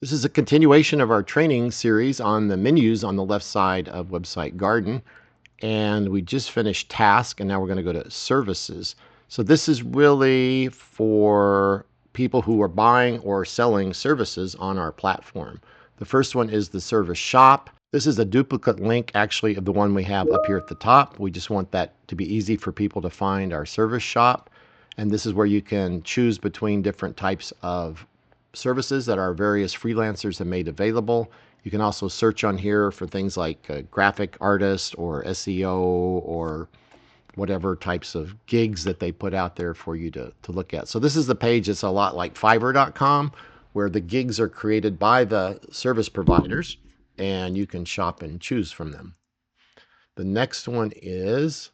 This is a continuation of our training series on the menus on the left side of Website Garden. And we just finished task, and now we're going to go to services. So this is really for people who are buying or selling services on our platform. The first one is the service shop. This is a duplicate link actually of the one we have up here at the top. We just want that to be easy for people to find our service shop. And this is where you can choose between different types of services that our various freelancers have made available. You can also search on here for things like graphic artist or SEO or whatever types of gigs that they put out there for you to look at. So this is the page that's a lot like Fiverr.com, where the gigs are created by the service providers and you can shop and choose from them. The next one is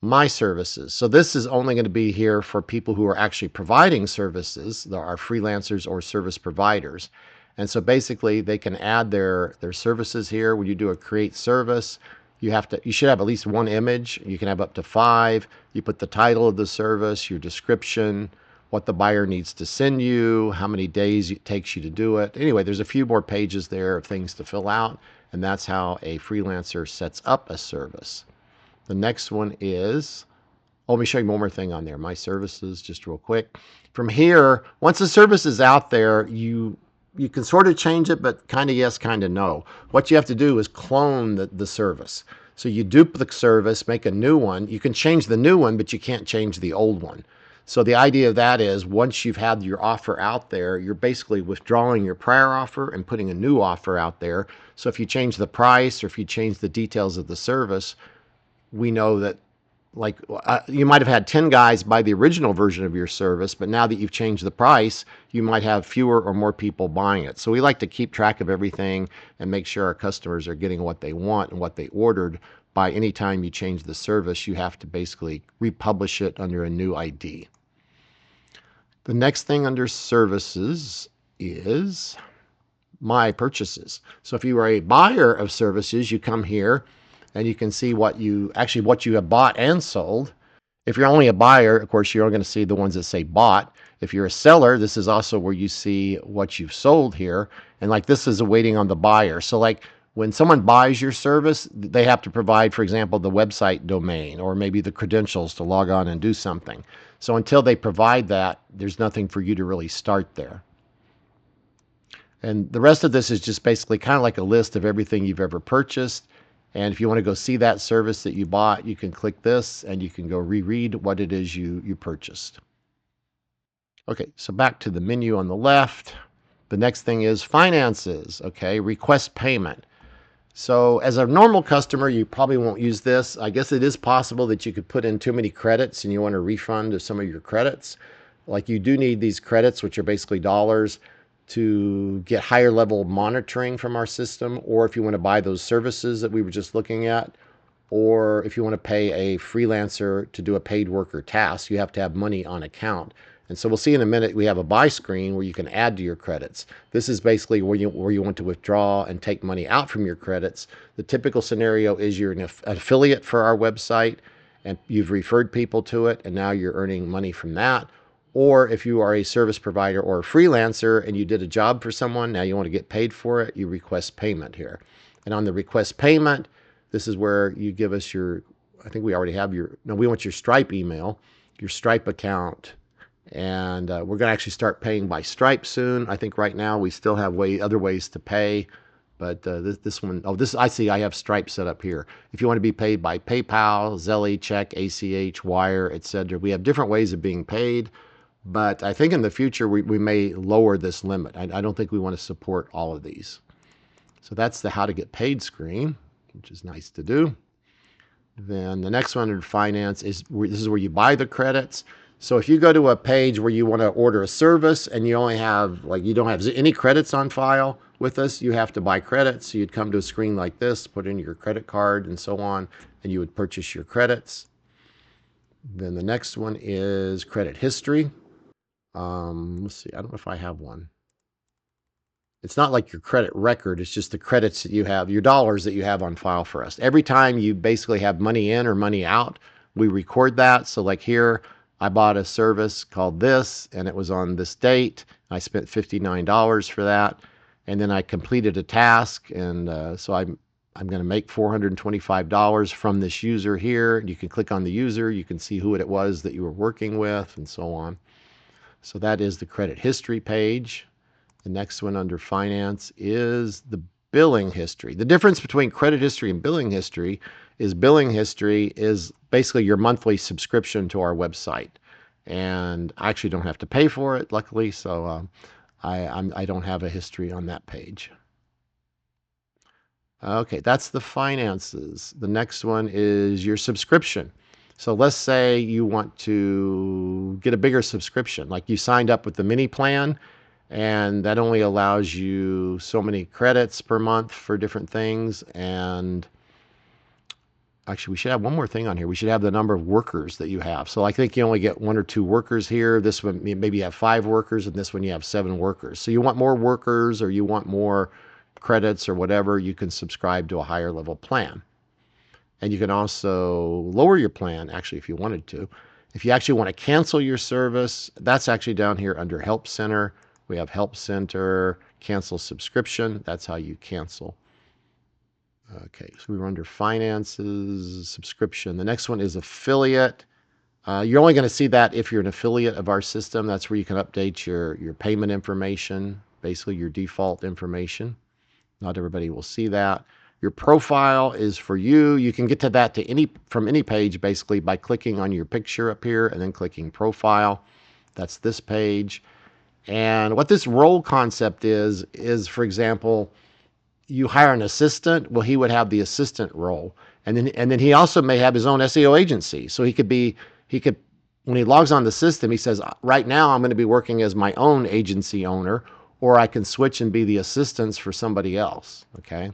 My Services. So this is only going to be here for people who are actually providing services. There are freelancers or service providers. And so basically they can add their services here. When you do a create service, you should have at least one image. You can have up to 5. You put the title of the service, your description, what the buyer needs to send you, how many days it takes you to do it. Anyway, there's a few more pages there of things to fill out, and that's how a freelancer sets up a service. The next one is, let me show you one more thing on there. My services, just real quick. From here, once the service is out there, you can sort of change it, but kind of yes, kind of no. What you have to do is clone the service. So you duplicate the service, make a new one. You can change the new one, but you can't change the old one. So the idea of that is once you've had your offer out there, you're basically withdrawing your prior offer and putting a new offer out there. So if you change the price or if you change the details of the service, we know that you might have had 10 guys buy the original version of your service, but now that you've changed the price, you might have fewer or more people buying it. So we like to keep track of everything and make sure our customers are getting what they want and what they ordered. By any time you change the service, you have to basically republish it under a new ID. The next thing under services is My Purchases. So if you are a buyer of services, you come here and you can see what you have bought and sold. If you're only a buyer, of course, you're only going to see the ones that say bought. If you're a seller, this is also where you see what you've sold here. And like this is awaiting on the buyer. So like when someone buys your service, they have to provide, for example, the website domain or maybe the credentials to log on and do something. So until they provide that, there's nothing for you to really start there. And the rest of this is just basically kind of like a list of everything you've ever purchased. And if you want to go see that service that you bought, you can click this and you can go reread what it is you purchased. Okay, so back to the menu on the left. The next thing is finances. Okay, request payment. So as a normal customer, you probably won't use this. I guess it is possible that you could put in too many credits and you want a refund of some of your credits. Like you do need these credits, which are basically dollars, to get higher level monitoring from our system, or if you want to buy those services that we were just looking at, or if you want to pay a freelancer to do a paid worker task, you have to have money on account. And so we'll see in a minute, we have a buy screen where you can add to your credits. This is basically where you want to withdraw and take money out from your credits. The typical scenario is you're an affiliate for our website and you've referred people to it and now you're earning money from that. Or if you are a service provider or a freelancer and you did a job for someone, now you want to get paid for it, you request payment here. And on the request payment, this is where you give us I think we already have we want your Stripe email, your Stripe account. And we're going to actually start paying by Stripe soon. I think right now we still have other ways to pay. But this one, I see I have Stripe set up here. If you want to be paid by PayPal, Zelle, check, ACH, wire, etc., we have different ways of being paid. But I think in the future, we may lower this limit. I don't think we want to support all of these. So that's the how to get paid screen, which is nice to do. Then the next one under finance this is where you buy the credits. So if you go to a page where you want to order a service and you only have, you don't have any credits on file with us, you have to buy credits. So you'd come to a screen like this, put in your credit card and so on, and you would purchase your credits. Then the next one is credit history. Let's see, I don't know if I have one. It's not like your credit record. It's just the credits that you have, your dollars that you have on file for us. Every time you basically have money in or money out, we record that. So like here, I bought a service called this, and it was on this date. I spent $59 for that. and then I completed a task, and so I'm going to make $425 from this user here. You can click on the user, you can see who it was that you were working with, and so on. So that is the credit history page. The next one under finance is the billing history. The difference between credit history and billing history is basically your monthly subscription to our website. And I actually don't have to pay for it, luckily, so I don't have a history on that page. Okay, that's the finances. The next one is your subscription. So let's say you want to get a bigger subscription, like you signed up with the mini plan, and that only allows you so many credits per month for different things. And actually, we should have one more thing on here. We should have the number of workers that you have. So I think you only get 1 or 2 workers here. This one, maybe you have 5 workers, and this one you have 7 workers. So you want more workers, or you want more credits or whatever, you can subscribe to a higher level plan. And you can also lower your plan, actually, if you wanted to. If you actually want to cancel your service, that's actually down here under Help Center. We have Help Center, cancel subscription. That's how you cancel. Okay, so we were under finances, subscription. The next one is affiliate. You're only going to see that if you're an affiliate of our system. That's where you can update your payment information, basically your default information. Not everybody will see that. Your profile is for you. You can get to that from any page basically by clicking on your picture up here and then clicking profile. That's this page. And what this role concept is for example, you hire an assistant, well, he would have the assistant role. And then he also may have his own SEO agency. So he could when he logs on the system, he says, right now I'm going to be working as my own agency owner, or I can switch and be the assistants for somebody else. Okay.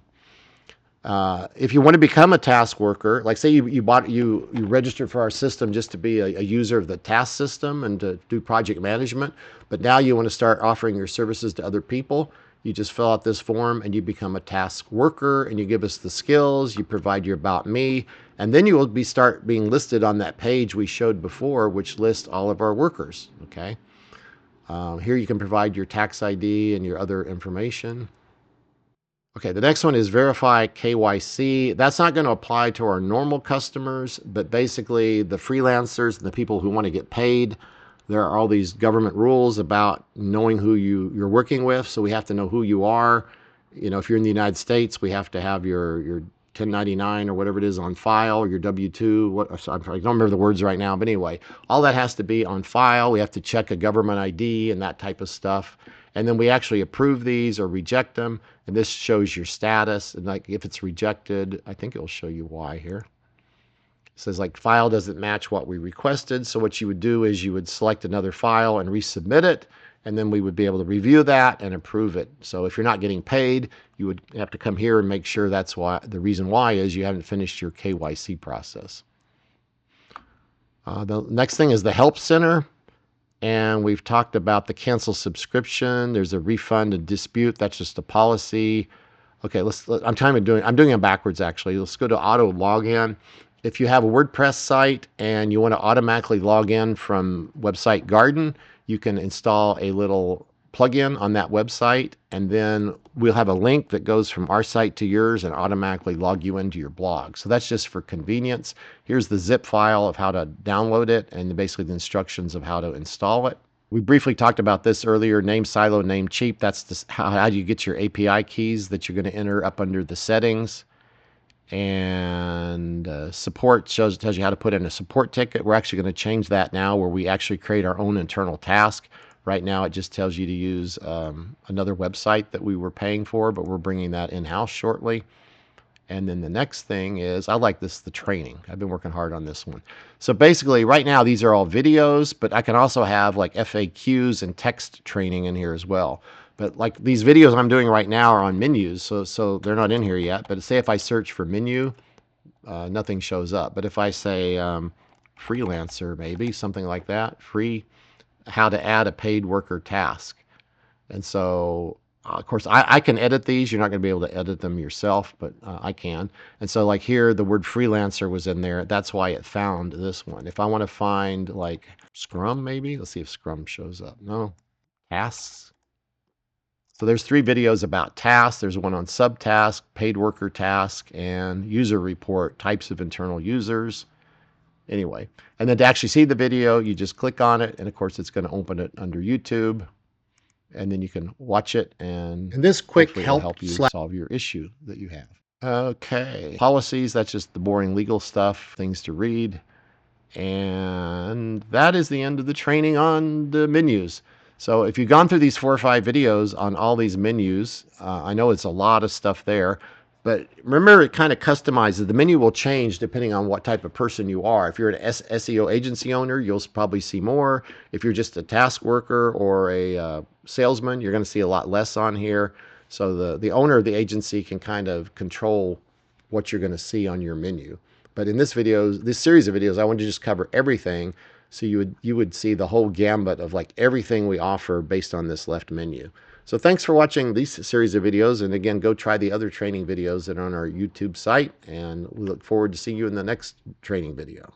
If you want to become a task worker, like say you registered for our system just to be a user of the task system and to do project management, but now you want to start offering your services to other people, you just fill out this form and you become a task worker, and you give us the skills, you provide your about me, and then you will start being listed on that page we showed before, which lists all of our workers. Okay. Here you can provide your tax ID and your other information. Okay, the next one is verify KYC. That's not going to apply to our normal customers, but basically the freelancers and the people who want to get paid, there are all these government rules about knowing who you're working with. So we have to know who you are. You know, if you're in the United States, we have to have your 1099 or whatever it is on file, your W-2. I don't remember the words right now, but anyway, all that has to be on file. We have to check a government ID and that type of stuff. And then we actually approve these or reject them. And this shows your status. And like if it's rejected, I think it'll show you why here. It says like file doesn't match what we requested. So what you would do is you would select another file and resubmit it. And then we would be able to review that and approve it. So if you're not getting paid, you would have to come here and make sure that's why. The reason why is you haven't finished your KYC process. The next thing is the Help Center. And we've talked about the cancel subscription. There's a refund and dispute. That's just a policy. Okay, I'm doing it backwards actually. Let's go to auto login. If you have a WordPress site and you want to automatically log in from website Garden, you can install a little plugin on that website, and then we'll have a link that goes from our site to yours and automatically log you into your blog. So that's just for convenience. Here's the zip file of how to download it and basically the instructions of how to install it. We briefly talked about this earlier, name silo, name cheap. That's how you get your API keys that you're going to enter up under the settings. And support tells you how to put in a support ticket. We're actually going to change that now where we actually create our own internal task. Right now it just tells you to use another website that we were paying for, but we're bringing that in-house shortly. And then the next thing is, I like this, the training. I've been working hard on this one. So basically right now these are all videos, but I can also have like FAQs and text training in here as well. But like these videos I'm doing right now are on menus, so they're not in here yet. But say if I search for menu, nothing shows up. But if I say freelancer, maybe something like that, free, how to add a paid worker task. And so, of course, I can edit these. You're not going to be able to edit them yourself, but I can. And so like here, the word freelancer was in there. That's why it found this one. If I want to find like Scrum, maybe, let's see if Scrum shows up. No, tasks. So there's 3 videos about tasks. There's one on subtask, paid worker task, and user report, types of internal users. Anyway, and then to actually see the video, you just click on it, and of course it's going to open it under YouTube, and then you can watch it, and this quick help you solve your issue that you have. Okay, policies, that's just the boring legal stuff, things to read. And that is the end of the training on the menus. So if you've gone through these 4 or 5 videos on all these menus, I know it's a lot of stuff there, but remember it kind of customizes. The menu will change depending on what type of person you are. If you're an SEO agency owner, you'll probably see more. If you're just a task worker or a salesman, you're going to see a lot less on here. So the owner of the agency can kind of control what you're going to see on your menu. But in this series of videos, I wanted to just cover everything, so you would see the whole gambit of like everything we offer based on this left menu. So thanks for watching these series of videos, and again, go try the other training videos that are on our YouTube site, and we look forward to seeing you in the next training video.